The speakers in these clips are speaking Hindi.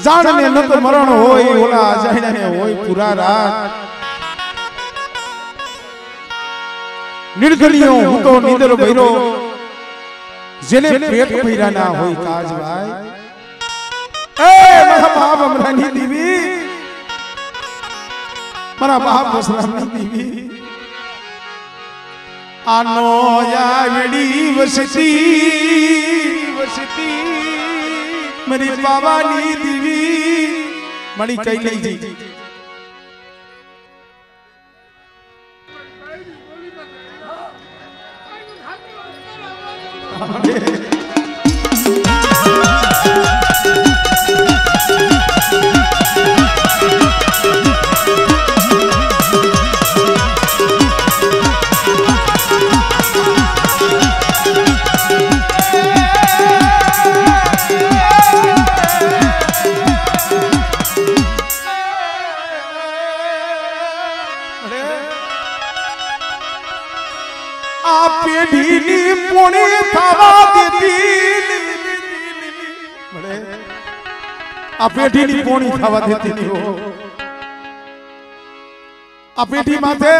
जाने न तो मरण होय ओला जाने ने होय पूरा रात निर्दलियों हूँ तो नींदर भैरो जेने पेट भैरा ना होई काज भाई ए मरा बाप अमरानी दीवी मरा बाप बसरानी दीवी आनो यावड़ी वसती वसती मेरी पावानी दीवी मणि कैली जी पेटी नी पोणी खावा देती नहीं हो पेटी माथे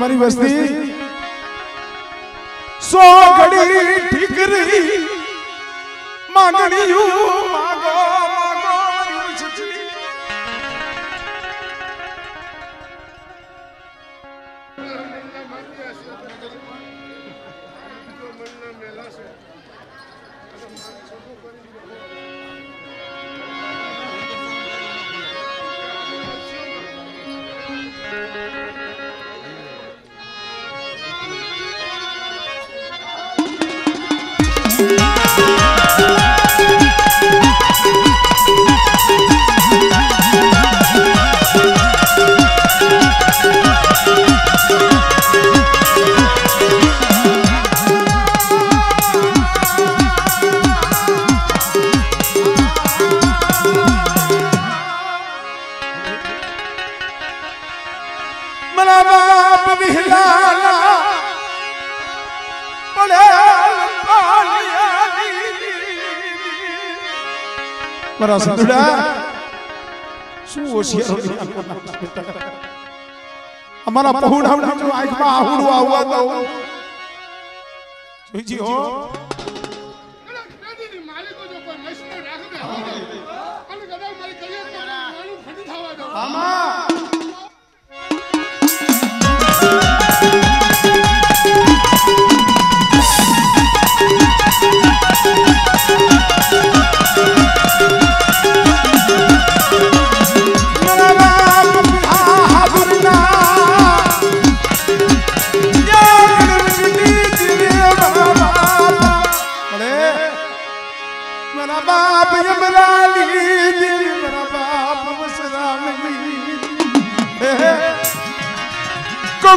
मरी बस्ती सो घड़ी ठिकरी मांगनी मांगो मांगो मरी बस्ती मरा संदुड़ा हमारा पहुड़ा जो आज में आहुड़ हुआ तो जी हो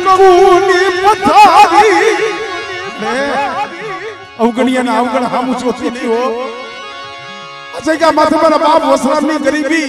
कंकूनी पथारी अवगणिया ना अवगण हम सोची नहीं हो अच्छा क्या माथे पर बाप वसराम नहीं गरीबी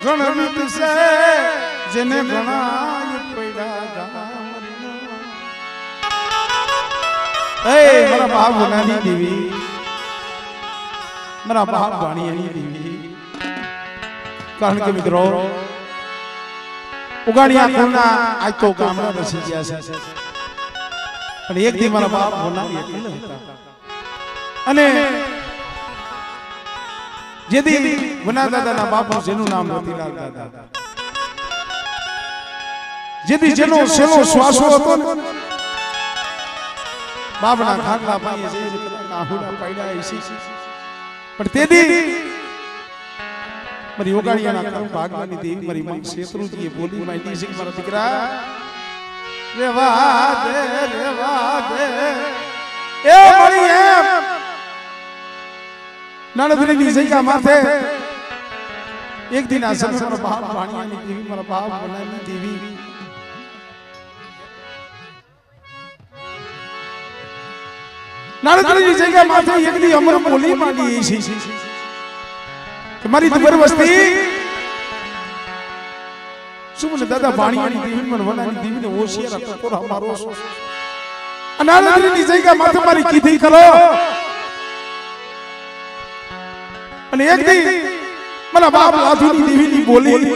गणवित से जिन्हें गणाय पैदा मेरा बाप बनानी देवी मेरा बाप बाणी देवी कारण के मित्रों उगाड़िया करना आज तो कामना बसी जैसे पर एक दिन मेरा बाप होना भी अकेला होता अने यदि वना दादा ना बापू जेनु नाम रतीलाल दादा यदि जेनो सेलो श्वासो હતો બાપના ખાટલા પાઈએ જે કાહુડા પાડ્યા એસી પણ તેદી મારી ઓગાળિયાના કર્મ ભાગવાની દેવી મારી માં શેત્રુજીએ બોલી માંડી છે મારા દીકરા રેવા દે એ મારી એમ ननदनी निजई का माथे एक दिन आसन में मेरा बाप बाणिया नी देवी मेरा बाप बनानी देवी ननदनी निजई का माथे एक दिन अमर बोली मांडी ऐसी कि मारी दुबर वस्ती सुमन दादा बाणिया नी देवी मन बनानी देवी ने होशियार था तो हमारो ननदनी निजई का माथे मारी कीधी करो અને એક દી મારા બાપ લાધુની દેવીની બોલી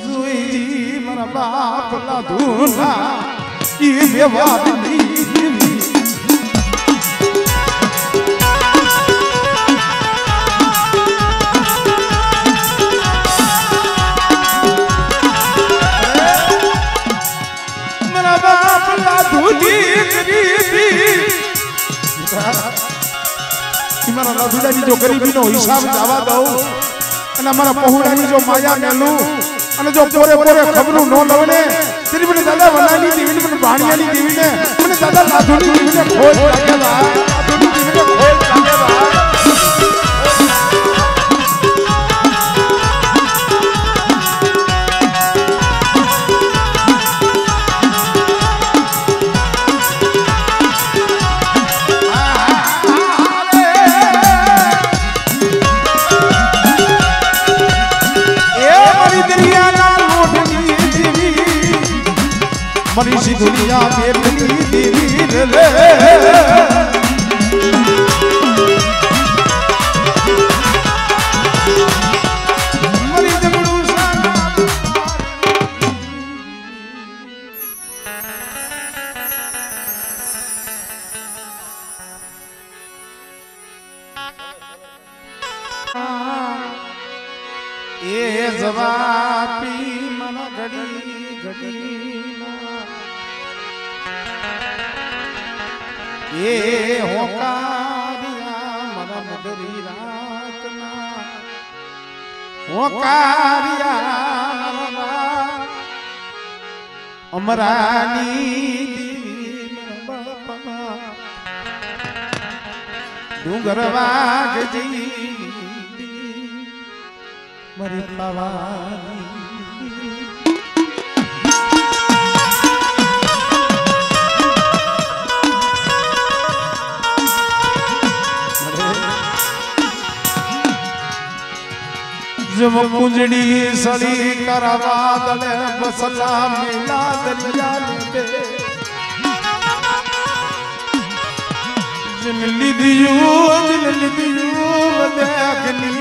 જોઈજી મારા બાપ લાધુના ઈ વ્યવહારની દેવી मारा लाधुडानी जो गरीबी नो हिसाब जावा दो अने मारा पहुडानी जो माया मेलू अने जो पोरे पोरे खबरू नो लवने तेरी मने दादा वनानी देवी ने बाणियानी देवी ने मने दादा लाधुनी देवी ने खोज लागेला लाधुनी देवी ने खोज लागेला मरीसी दुनिया बेबनी देवी रे मरी जबड़ू साना ये जवाबी मन घड़ी घड़ी ये होकारिया मरा मदरी रातना होकारिया मरा अमरानी देवी बापा डूंगरवाग जी मरी पवानी जब कुंजड़ी सड़ी करवा दले बसला मिला दरिया ले जिनली दियो देखनी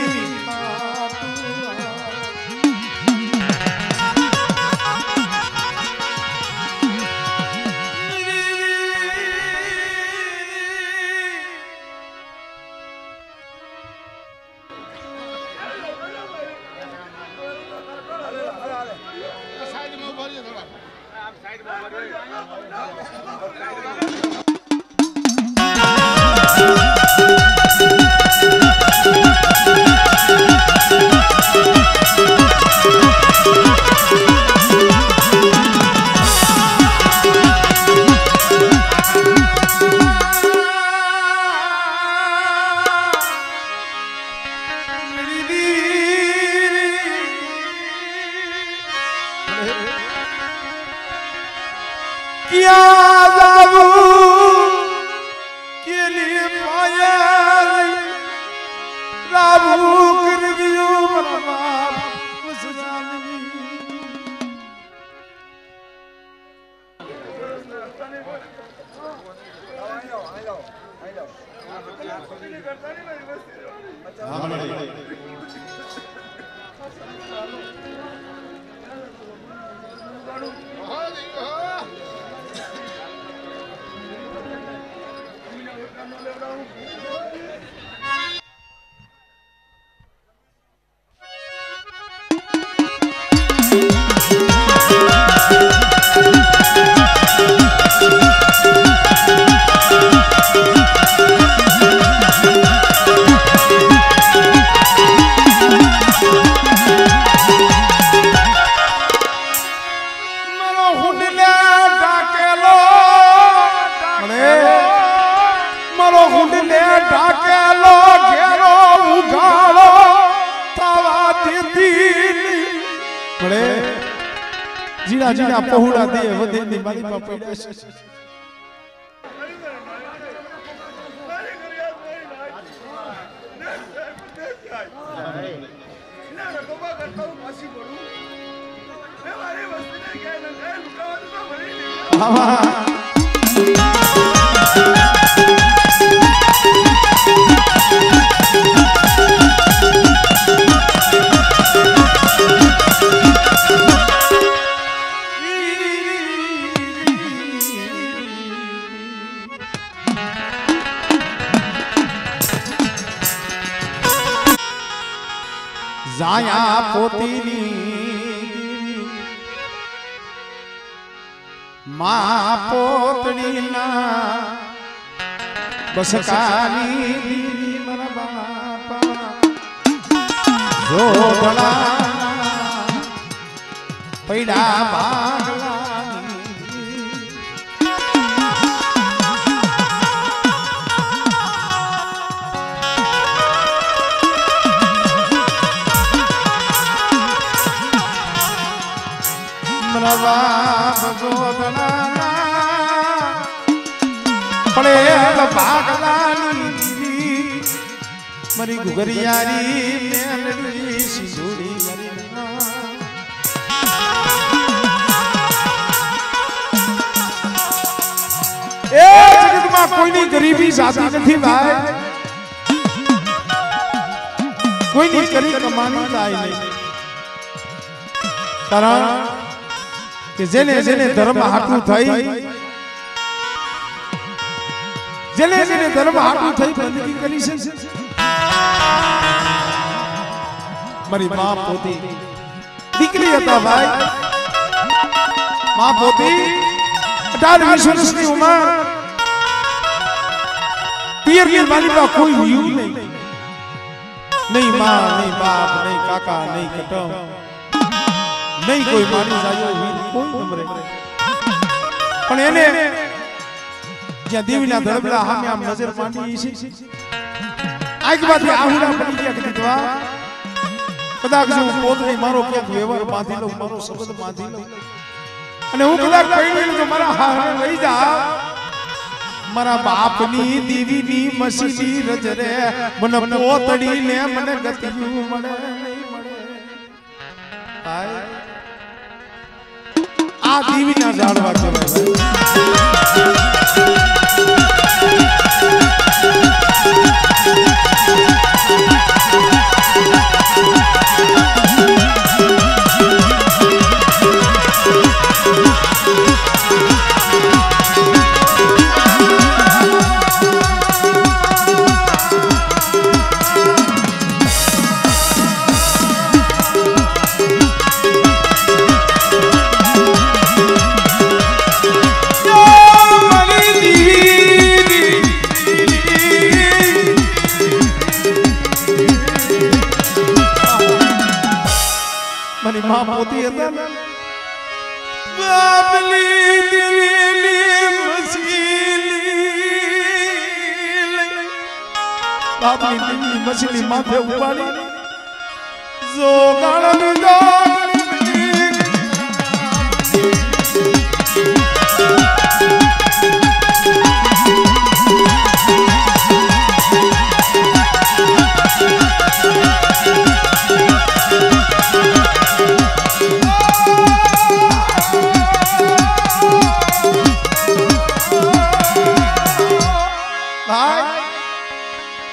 क्या जाबू के लिए पाया राबू कर दियो बर्बाद उस जालिमी जीना जीना पहुड़ा दिए वधे नी मारी पा पड़ा छे जाया पोतीनी मां पोतड़ी ना बस काली दीदी मरा बापा जोड़ला पैड़ा भागला बाप गोदना पड़े भागला मरी गुगरियारी मेलड़ी सिंदूरी ए जगत में कोई नहीं गरीबी जाती नहीं भाई कोई नहीं करी कमानी लाए नहीं कारण कि जेने जेने धर्म हाटू थई जेने जेने धर्म हाटू थई बंदगी करी छे मारी मां पोती दीकरी हता भाई मां पोती 18 वर्ष की उम्र पियर की वाली का कोई व्यू नहीं मां नहीं बाप नहीं काका नहीं कटम नहीं कोई मानी जायो वीर कोई नमरे पण एने ज्या देवीना धड़बला हम आम नजर मांडी छी आज बात आहुरा पड़ी गया कि दवा कदाक जो पोतरी मारो के व्यवहार बांधी लो मारो शब्द बांधी लो અને હું કદાચ કઈ તો મારા હારે લઈ જા મારા બાપની દીવીની મસીની રજરે મને પોતડીને મને ગતિયું મળે નહીં મળે હાય આ દીવીના ઝાડવા કહેવાય મારી માં પોતી હતા બાબલી દિવેલી મસીલી બાબલી દિવેલી મસીલી માથે ઉપાડી જો ગાળની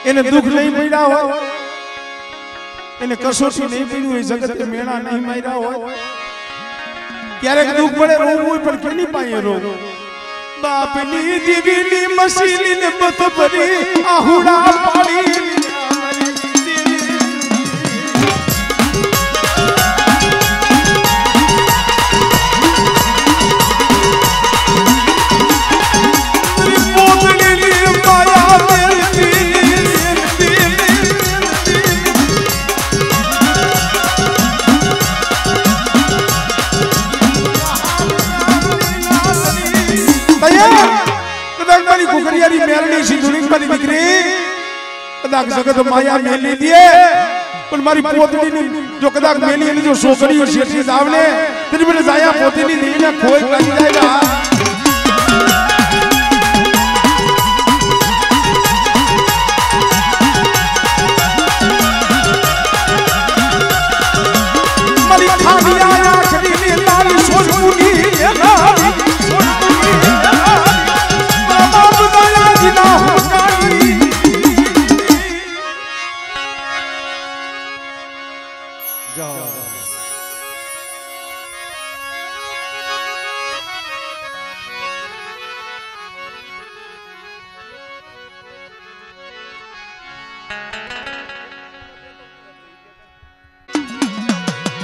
એને દુખ નહીં પડ્યા હોય એને કસોટી નહીં પડ્યું હોય જગતે મેણા નહીં માર્યા હોય ક્યારેક દુખ પડે રોવું હોય પણ કેની પાસે રો બાપની દીવીની મસીલી ને બત ભરી આહુડા પાડી कुकरियारी मेरनी सिंधुरी मारी दिकरी कदाक जगत माया मेली दिए पण मारी पोतड़ी ने जो कदाक मेली ने जो सोकड़ी और शेठी साहब ने तेरी बने जाया पोतड़ी दी ने खोई कर जाएगा मारी खानिया आखरी ने लाल सोचुनी ये लाली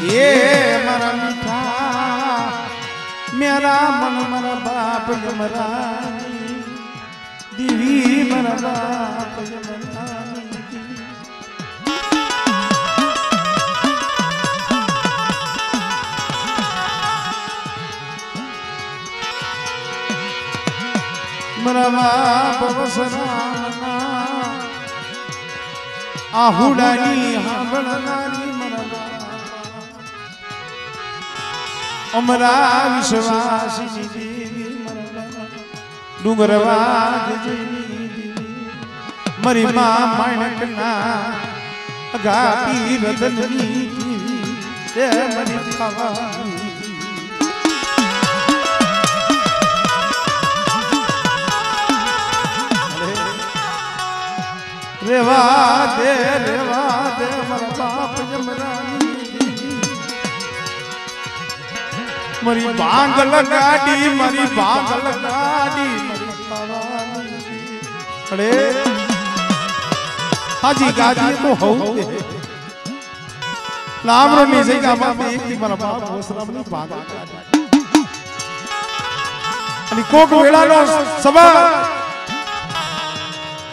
ये मरा मीठा मेरा मन मरा बाप मरा दीवी मरा बाप मरा मरा बाप वसना आहुडानी हांभळनारी मरा अमरा विश्वासी देवी डूंगरवाद मरी मां माणकना गाती रतननी ते मरी खावानी रेवा दे मरा बाप जमरानी मरी बांगल गाड़ी मरी बांगल गाड़ी अरे हाजी गाड़ी तो हो लामरो नहीं सही का बात एक दी मरा बाप होसराम ने बांगल गाड़ी अनि कोक वेला नो सबा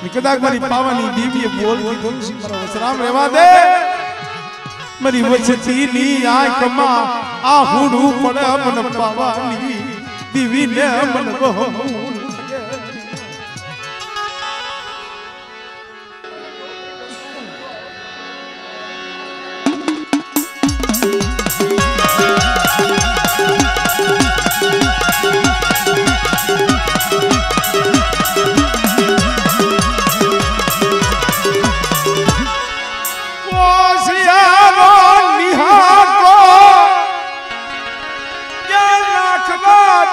निकदा मरी पावनी दीवी बोल की तुलसी मरा होसराम रेवा दे मरी वचती नी आंख मां आहुडू पड़ मन पावानी दीवी ने मन बहो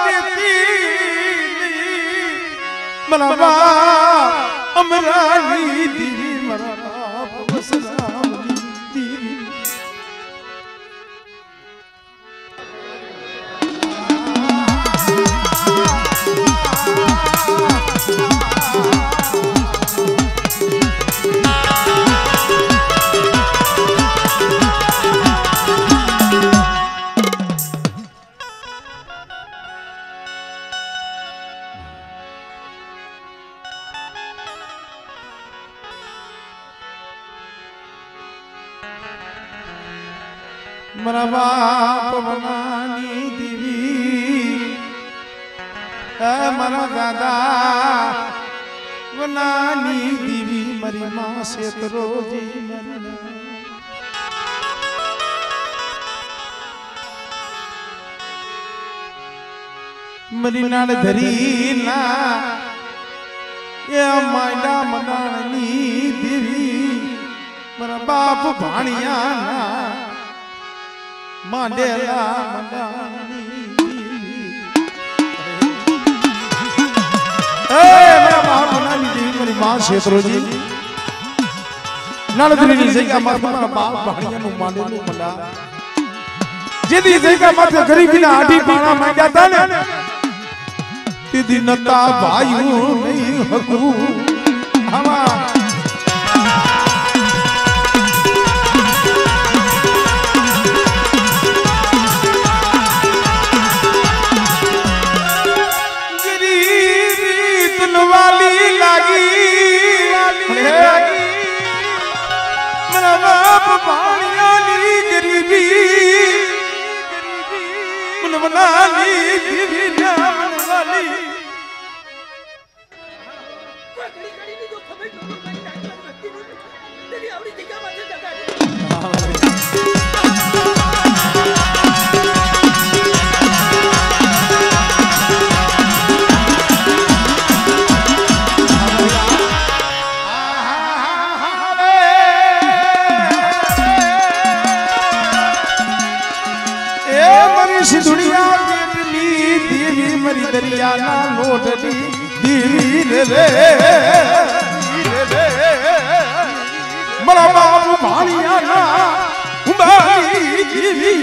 देती बाप बनानी दीवी मारा दादा बनानी दीवी मरी मां से रोजी मरी नाल धरी ना ये मायना मनानी दीवी मरा बाप भाणिया ना मांडेला मनानी मेरा बाप मनानी दीवी मेरी मां क्षेत्रो जी नाल धरी नहीं सही का मरा बाप भाणिया नु मांडेलू मना जेदी सही का मत गरीबी ना आठी पाना मांडा था ने तिदी नता भाइयों नहीं हकू हमा गरीबी तनवाली लागी मेरा बाप पानिया ली गरीबी मन बना ली दीवी दुनिया दीवी मरी दरिया ना लोटली दीवी रे मरा बाप भाणिया ना उबाली दीवी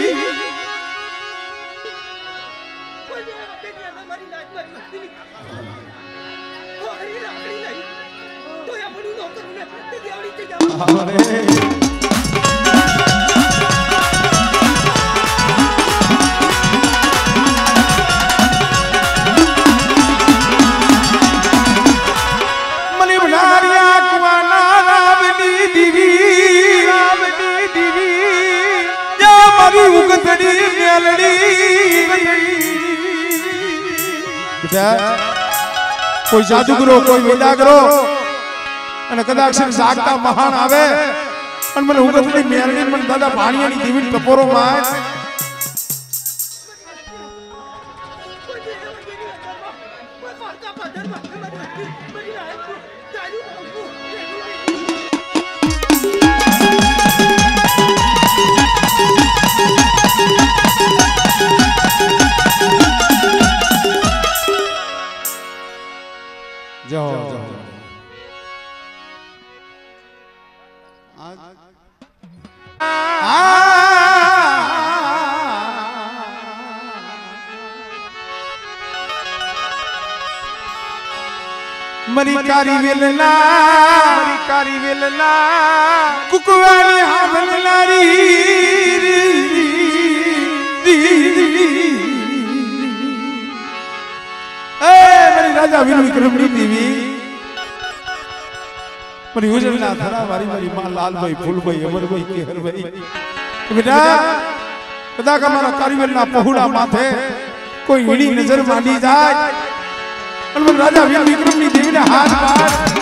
कोई जादूगरो कोई वेदागरो અને કદાચ જાગતા મહાન આવે અને મને ઉગતડી મેરડી મને દાદા ભાણિયાની દીવી ટપોરો માં जाओ जाओ मरी कारी वेलना कुकवानी हावल नारी मरी राजा वीर विक्रमनी देवी मरी उजला थरा वारी मारी मां लाल भाई फूल भाई अमर भाई केहर भाई बेटा कदा का मारा कारीवेल ना पहुड़ा माथे कोई ईड़ी नजर मांडी जाए और राजा वीर विक्रमनी देवी ने हाथ पार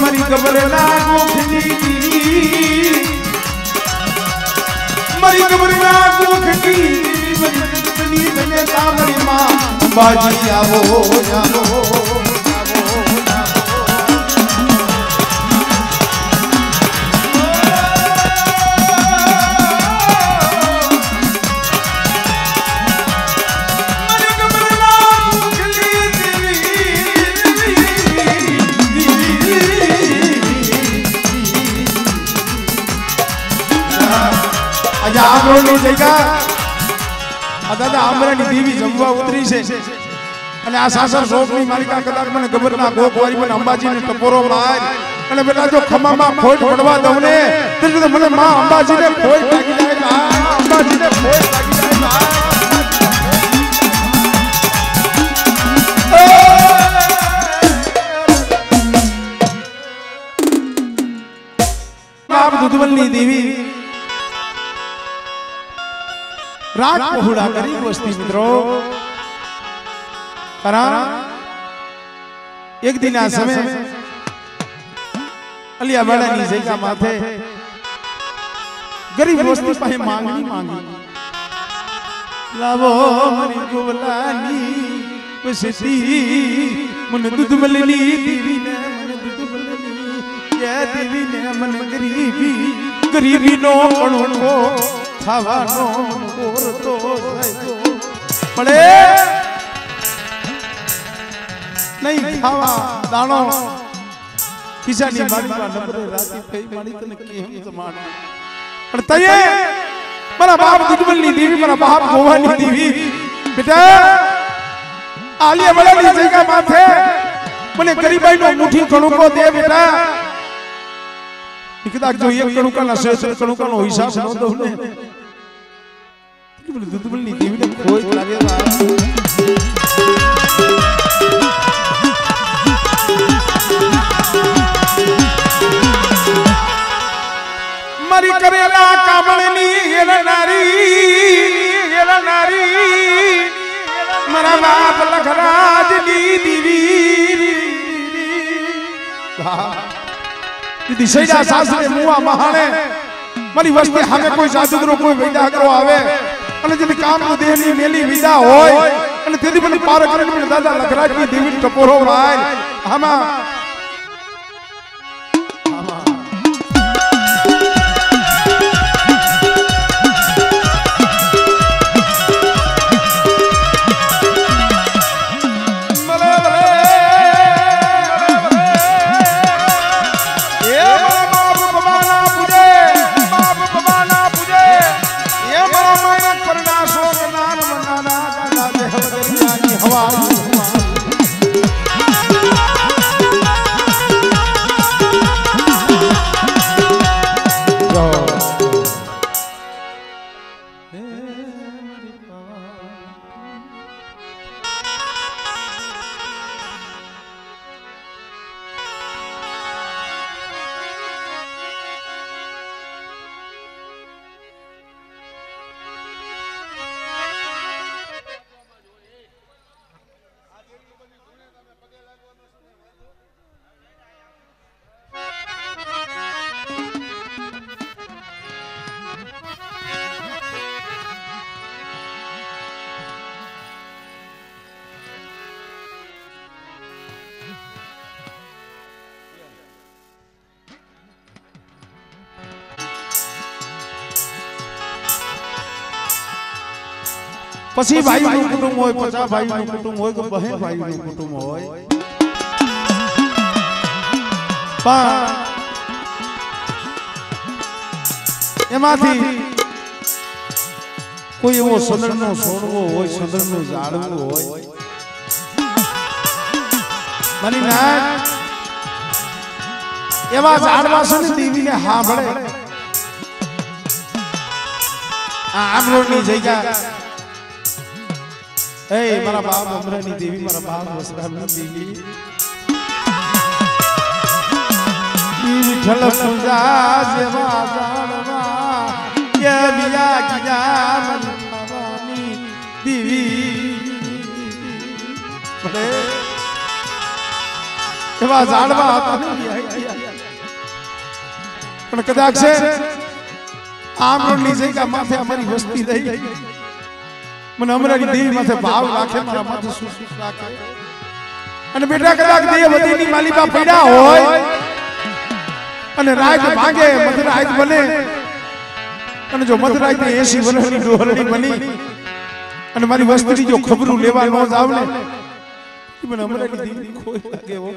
मरी गबर लागो खिली मरी गबर लागो खिली मरी बने तामरी मां बाजी आवो आवो આમરોની જગ્યા આ દાદા આમરાની દેવી જમવા ઉતરી છે અને આ સાસર શોકની માલિકા કદાચ મને ગબરના ગોકવારી મને અંબાજીને ટપોરો માર અને બેટા જો ખમામાં ખોટ પડવા દઉં ને તો મને માં અંબાજીને ખોટ લાગી જાય અંબાજીને ખોટ લાગી જાય બાપ દુધવલની દેવી रात पहुड़ा करी वस्ती मित्रों करा एक दिन आ समय अलिया बड़ा नी जगह माथे गरीब वस्ती पाहे मांगी मांगी लावो मरी गोवलानी वस्ती मन दुधमलनी देवी ने मन दुधमलनी ये देवी ने मन गरीबी गरीबी नो कणो खावानो और तो पड़े नहीं खावा दानो किसानी मारी का नंबर राती पे मारी तने केम समान पर तये मारा बाप दुधमलनी देवी मारा बाप गोवानी देवी बेटा आलिया बड़ा नी जगह माथे मने गरीबाई नो मुठी कणुको दे बेटा कदाच जो एक कणुका ना शेष कणुका नो हिसाब न दो ने दुधमलनी देवी ने कोई लागे मरी करेला कामणनी हेला नारी मरा बाप लखराज नी देवी दीदी सैया सासरे मुआ महाणे मारी वस्ती हमें कोई जादूगरो कोई वैदा करो आवे અને જે કામ નું દેહની મેલી વિદા હોય અને તેથી મને પાર કરીને મને દાદા લખરાજની દેવી ટપોરો માય આમાં પછી ભાઈનું કુટુંબ હોય 50 ભાઈનું કુટુંબ હોય કે બહે ભાઈનું કુટુંબ હોય પણ એમાંથી કોઈ એવો સદરનો છોડવો હોય સદરનું ઝાડવું હોય મારી નાથ એવા ઝાડવા છે દેવીને સાંભળે આ આમરોની જગ્યા ए मारा बाप अमरानी देवी मारा बाप वसरानी देवी विठल पूजा सेवा जानवा ये बिया किया मन भवानी देवी बड़े सेवा जानवा आता नहीं પણ કદાચ છે આમ રોડની જગ્યા માથે અમારી વસ્તી રહી મને અમરાની દેવી માથે ભાવ રાખે મારા માથે સુખ રાખે અને બેટા કદાચ દેવ વધીની માલિકા પડ્યા હોય અને રાત ભાગે મધરાત બને અને જો મધરાત 80 વર્ષની ડોહરણી બની અને મારી વસ્તી જો ખબરું લેવા ન જાવ ને મને અમરાની દેવી કોઈ લાગે હો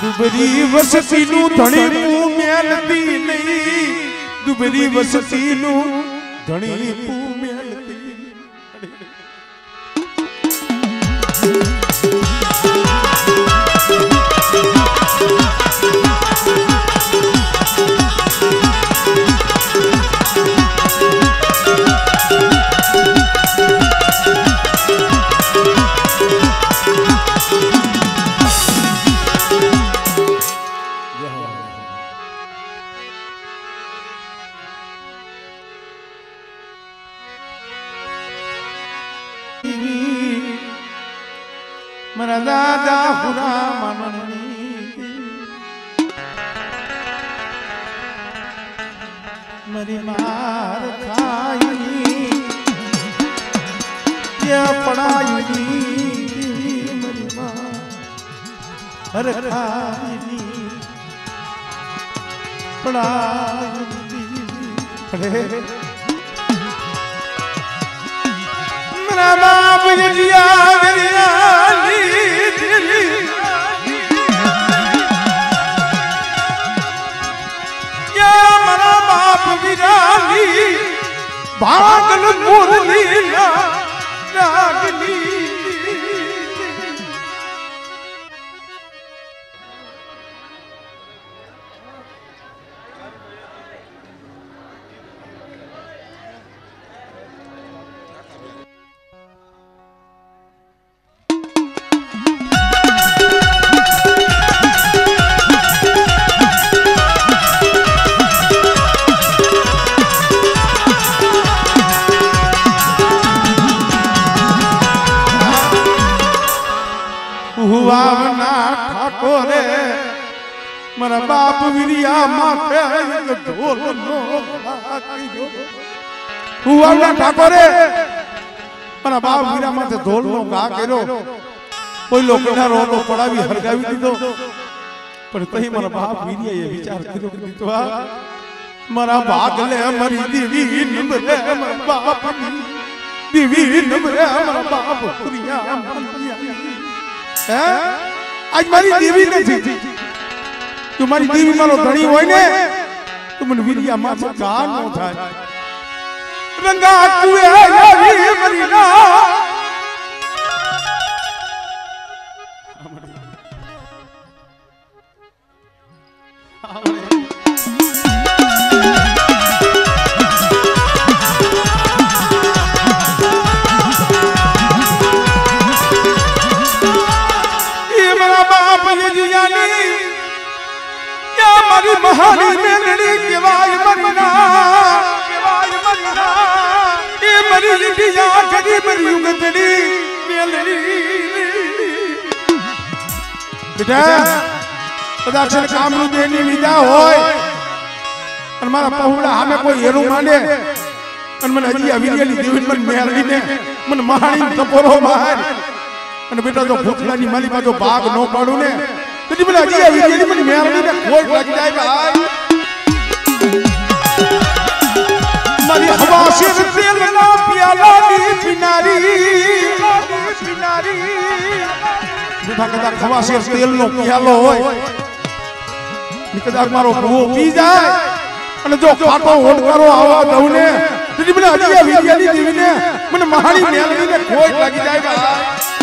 दुबरी वसती नु धणी मुंह मेलती नहीं दुबरी वसती नु धणी मुंह मेलती मरा दादा हुरा मननी मरी मार खाई ये पढ़ाई मरी मार खाई पढ़ाई मेरा बाप जिया भागल मुरली रागनी हुआवना ठाकोरे मरा बाप विरिया माथे ढोल नो गाकियो हुआवना ठाकोरे मरा बाप विरिया माथे ढोल नो गा केरो कोई लोकना रोलो पड़ावी हरगावी दीधो पर तही मरा बाप विरिया ये विचार करो दीतवा मरा भागले मरी देवी नमरे मरा बाप देवी नमरे मरा बाप पुरिया आज मारी देवी नहीं तुम्हारी देवी मारो धनी होय ने तुमने विरिया माथे गा नो थाय रंगा तुए यारी मरी ना महानी मेलड़ी केवाय मरना ये मरी लिटिया कदी मरी उगतड़ी मेलड़ी बेटा कदाच काम नु देनी विदा होय अन मारा पहुड़ा हमें कोई हेरू मांडे अन मन हजी अविरियाली देवीन मन मेलड़ी ने मन महानी तपोरो मार अन बेटा जो भूतलानी माली बा जो भाग नो पाडू ने तो बोला जी अविरियाली मन मेलड़ी ने कोई लग जाएगा मारी हवा से तेल ना प्याला नी पिनारी बेटा कदा हवा से तेल नो प्यालो होय કદાચ મારો ભૂવો પી જાય અને જો ખાટો હોડકારો આવા દઉં ને તેની મને હરિયા વિદ્યાની દેવીને મને મહાણી મેલવીને ખોટ લાગી જાય ભાઈ